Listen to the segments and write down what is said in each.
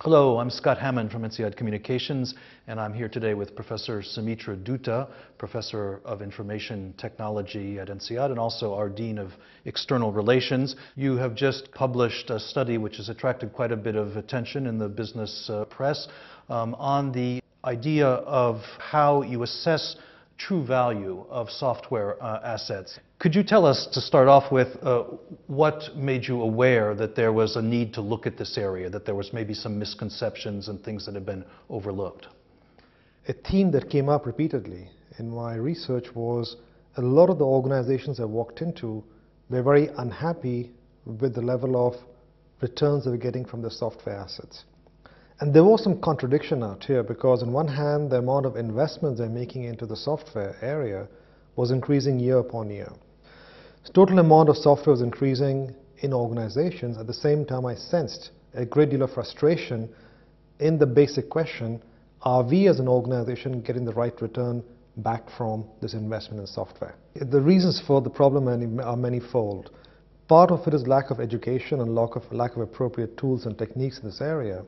Hello, I'm Scott Hammond from INSEAD Communications, and I'm here today with Professor Soumitra Dutta, Professor of Information Technology at INSEAD, and also our Dean of External Relations. You have just published a study which has attracted quite a bit of attention in the business press on the idea of how you assess true value of software assets. Could you tell us, to start off with, what made you aware that there was a need to look at this area, that there was maybe some misconceptions and things that had been overlooked? A theme that came up repeatedly in my research was a lot of the organizations I walked into were very unhappy with the level of returns they were getting from their software assets. And there was some contradiction out here, because on one hand, the amount of investments they're making into the software area was increasing year upon year. The total amount of software was increasing in organizations. At the same time, I sensed a great deal of frustration in the basic question, are we as an organization getting the right return back from this investment in software? The reasons for the problem are manifold. Part of it is lack of education and lack of appropriate tools and techniques in this area.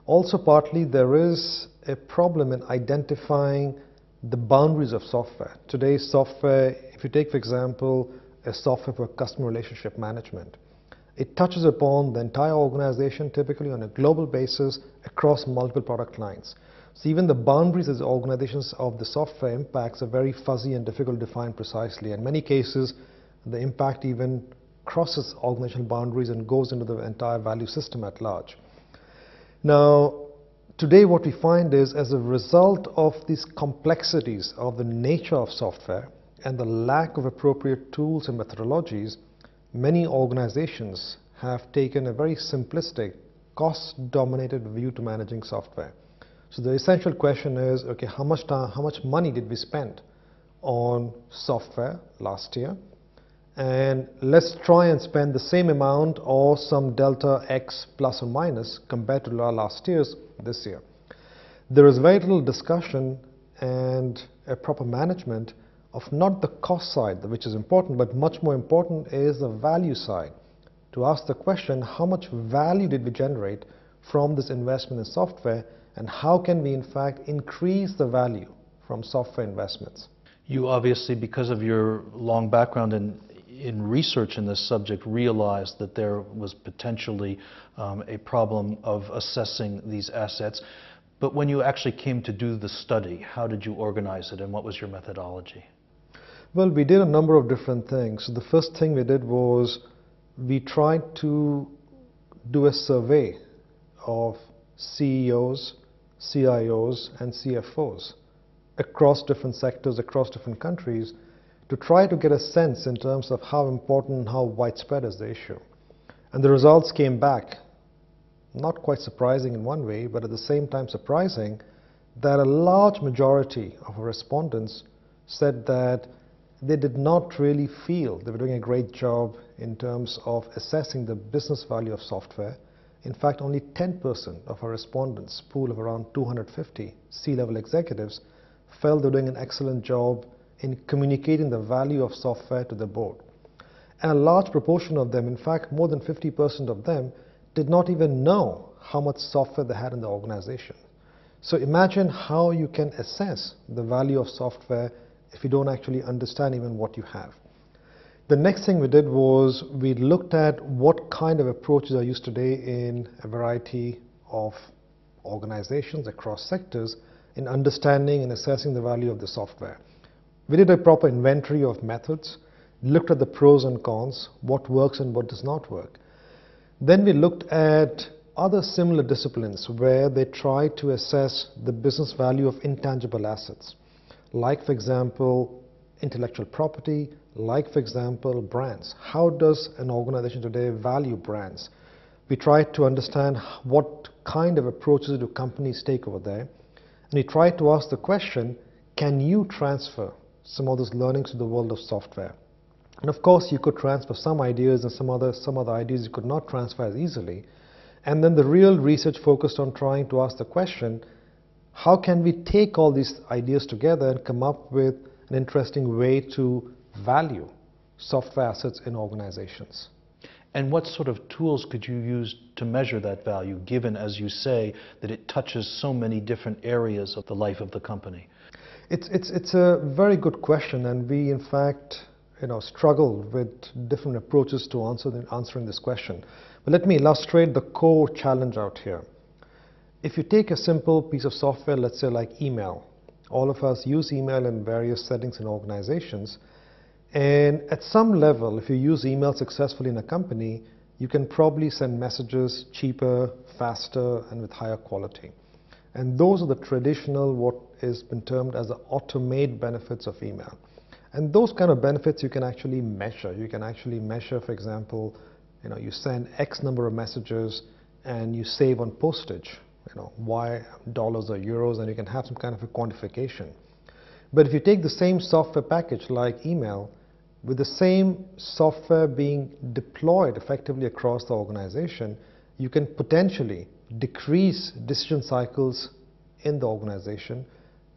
Also, partly, there is a problem in identifying the boundaries of software. Today's software, if you take, for example, a software for customer relationship management, it touches upon the entire organization, typically on a global basis, across multiple product lines. So even the boundaries as organizations of the software impacts are very fuzzy and difficult to define precisely. In many cases, the impact even crosses organizational boundaries and goes into the entire value system at large. Now, today what we find is, as a result of these complexities of the nature of software and the lack of appropriate tools and methodologies, many organizations have taken a very simplistic, cost-dominated view to managing software. So the essential question is, okay, how much money did we spend on software last year? And let's try and spend the same amount or some delta X plus or minus compared to last year's this year. There is very little discussion and a proper management of not the cost side, which is important, but much more important is the value side. To ask the question, how much value did we generate from this investment in software, and how can we in fact increase the value from software investments? You obviously, because of your long background in research in this subject, realized that there was potentially a problem of assessing these assets. But when you actually came to do the study, how did you organize it and what was your methodology? Well, we did a number of different things. So the first thing we did was we tried to do a survey of CEOs, CIOs, and CFOs across different sectors, across different countries, to try to get a sense in terms of how important and how widespread is the issue. And the results came back, not quite surprising in one way, but at the same time surprising, that a large majority of our respondents said that they did not really feel they were doing a great job in terms of assessing the business value of software. In fact, only 10% of our respondents, pool of around 250 C-level executives, felt they were doing an excellent job in communicating the value of software to the board. And a large proportion of them, in fact more than 50% of them, did not even know how much software they had in the organization. So imagine how you can assess the value of software if you don't actually understand even what you have. The next thing we did was we looked at what kind of approaches are used today in a variety of organizations across sectors in understanding and assessing the value of the software. We did a proper inventory of methods, looked at the pros and cons, what works and what does not work. Then we looked at other similar disciplines where they try to assess the business value of intangible assets, like, for example, intellectual property, like, for example, brands. How does an organization today value brands? We tried to understand what kind of approaches do companies take over there, and we tried to ask the question, can you transfer some of those learnings to the world of software? And of course, you could transfer some ideas, and some other ideas you could not transfer as easily. And then the real research focused on trying to ask the question, how can we take all these ideas together and come up with an interesting way to value software assets in organizations? And what sort of tools could you use to measure that value, given, as you say, that it touches so many different areas of the life of the company? It's a very good question, and we in fact struggle with different approaches to answering this question. But let me illustrate the core challenge out here. If you take a simple piece of software, let's say like email, all of us use email in various settings in organizations, and at some level, if you use email successfully in a company, you can probably send messages cheaper, faster, and with higher quality. And those are the traditional, what has been termed as the automate benefits of email. And those kind of benefits you can actually measure. You can actually measure, for example, you send X number of messages and you save on postage, Y dollars or euros, and you can have some kind of a quantification. But if you take the same software package like email, with the same software being deployed effectively across the organization, you can potentially decrease decision cycles in the organization.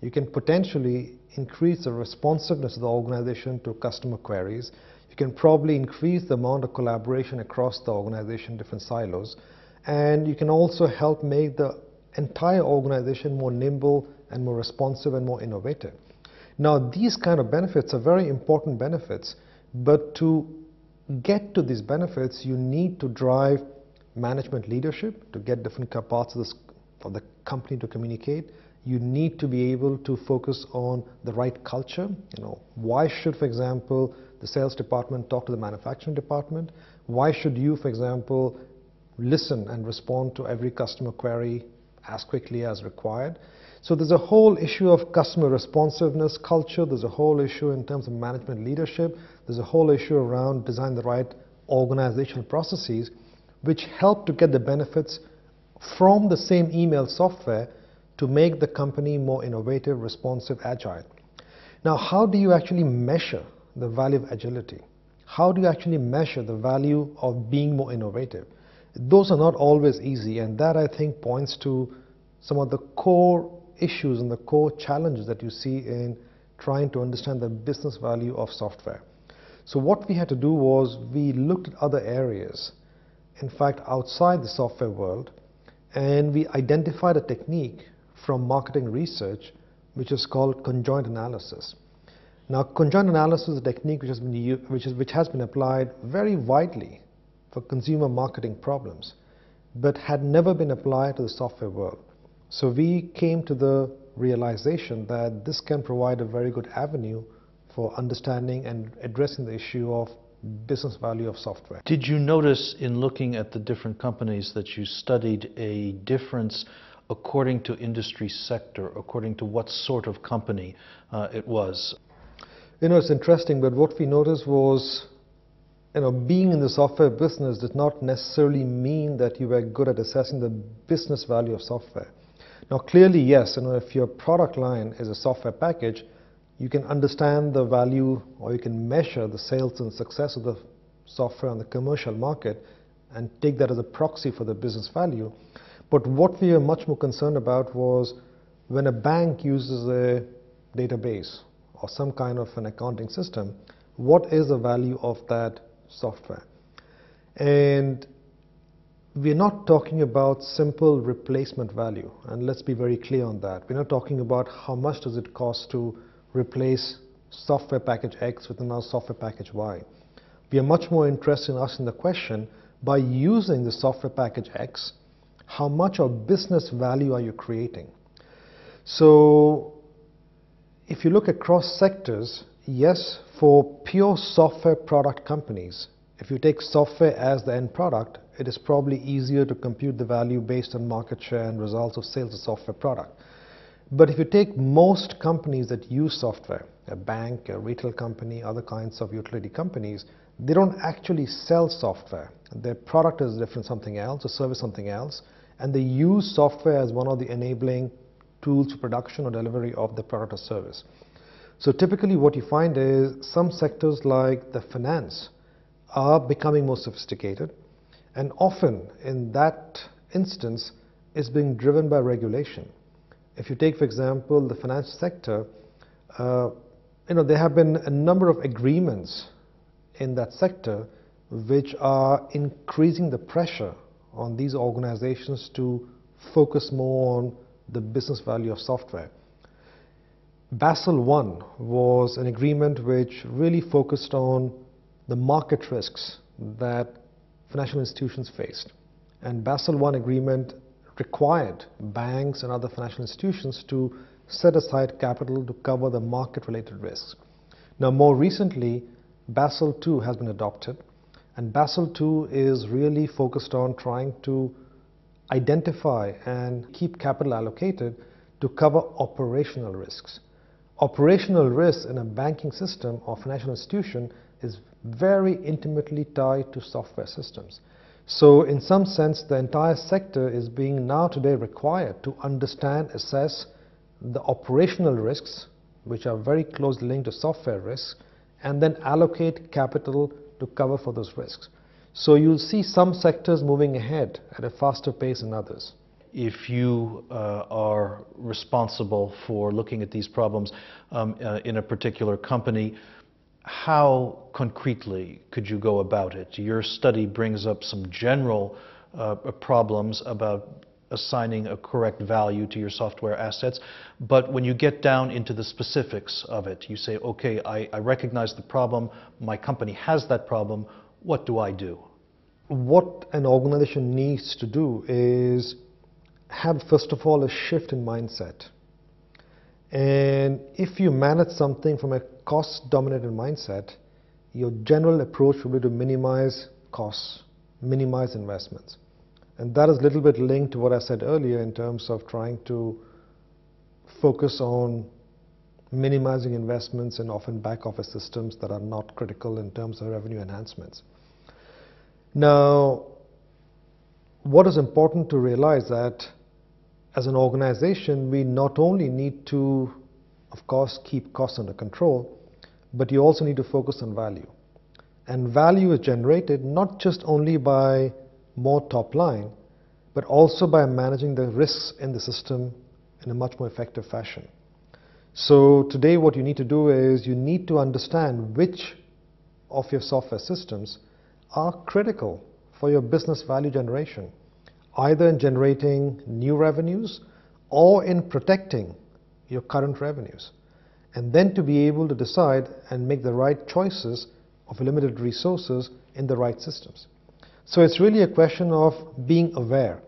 You can potentially increase the responsiveness of the organization to customer queries. You can probably increase the amount of collaboration across the organization, different silos. And you can also help make the entire organization more nimble and more responsive and more innovative. Now, these kind of benefits are very important benefits, but to get to these benefits, you need to drive management leadership to get different parts of the company to communicate. You need to be able to focus on the right culture. Why should, for example, the sales department talk to the manufacturing department? Why should you, for example, listen and respond to every customer query as quickly as required? So there's a whole issue of customer responsiveness culture. There's a whole issue in terms of management leadership. There's a whole issue around design the right organizational processes which help to get the benefits from the same email software to make the company more innovative, responsive, agile. Now, how do you actually measure the value of agility? How do you actually measure the value of being more innovative? Those are not always easy, and that I think points to some of the core issues and the core challenges that you see in trying to understand the business value of software. So what we had to do was we looked at other areas, in fact outside the software world, and we identified a technique from marketing research which is called conjoint analysis. Now, conjoint analysis is a technique which has been applied very widely for consumer marketing problems, but had never been applied to the software world. So we came to the realization that this can provide a very good avenue for understanding and addressing the issue of business value of software. Did you notice in looking at the different companies that you studied a difference according to industry sector, according to what sort of company it was? It's interesting, but what we noticed was being in the software business did not necessarily mean that you were good at assessing the business value of software. Now, clearly, yes, if your product line is a software package, you can understand the value, or you can measure the sales and success of the software on the commercial market and take that as a proxy for the business value. But what we are much more concerned about was when a bank uses a database or some kind of an accounting system, what is the value of that software? And we're not talking about simple replacement value, and let's be very clear on that. We're not talking about how much does it cost to replace software package X with another software package Y. We are much more interested in asking the question, by using the software package X, how much of business value are you creating? So if you look across sectors, yes, for pure software product companies, if you take software as the end product, it is probably easier to compute the value based on market share and results of sales of software product. But if you take most companies that use software, a bank, a retail company, other kinds of utility companies, they don't actually sell software. Their product is different, something else, a service something else, and they use software as one of the enabling tools for production or delivery of the product or service. So typically what you find is some sectors like the finance are becoming more sophisticated, and often in that instance is being driven by regulation. If you take, for example, the finance sector, there have been a number of agreements in that sector which are increasing the pressure on these organizations to focus more on the business value of software. Basel I was an agreement which really focused on the market risks that financial institutions faced. And Basel I agreement required banks and other financial institutions to set aside capital to cover the market-related risks. Now, more recently, Basel II has been adopted, and Basel II is really focused on trying to identify and keep capital allocated to cover operational risks. Operational risk in a banking system or financial institution is very intimately tied to software systems. So in some sense, the entire sector is being now today required to understand, assess the operational risks, which are very closely linked to software risks, and then allocate capital to cover for those risks. So you'll see some sectors moving ahead at a faster pace than others. If you are responsible for looking at these problems in a particular company, how concretely could you go about it? Your study brings up some general problems about assigning a correct value to your software assets, but when you get down into the specifics of it, you say, okay, I recognize the problem, my company has that problem, what do I do? What an organization needs to do is have, first of all, a shift in mindset. And if you manage something from a cost-dominated mindset, your general approach will be to minimize costs, minimize investments. And that is a little bit linked to what I said earlier in terms of trying to focus on minimizing investments in often back-office systems that are not critical in terms of revenue enhancements. Now, what is important to realize that as an organization, we not only need to, of course, keep costs under control, but you also need to focus on value. And value is generated not just only by more top line, but also by managing the risks in the system in a much more effective fashion. So today what you need to do is you need to understand which of your software systems are critical for your business value generation, either in generating new revenues or in protecting your current revenues. And then to be able to decide and make the right choices of limited resources in the right systems. So it's really a question of being aware.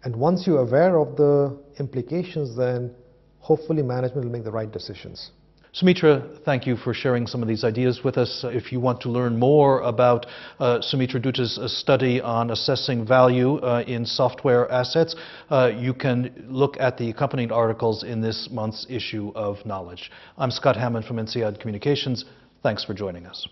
And once you're aware of the implications, then hopefully management will make the right decisions. Soumitra, thank you for sharing some of these ideas with us. If you want to learn more about Soumitra Dutta's study on assessing value in software assets, you can look at the accompanying articles in this month's issue of Knowledge. I'm Scott Hammond from INSEAD Communications. Thanks for joining us.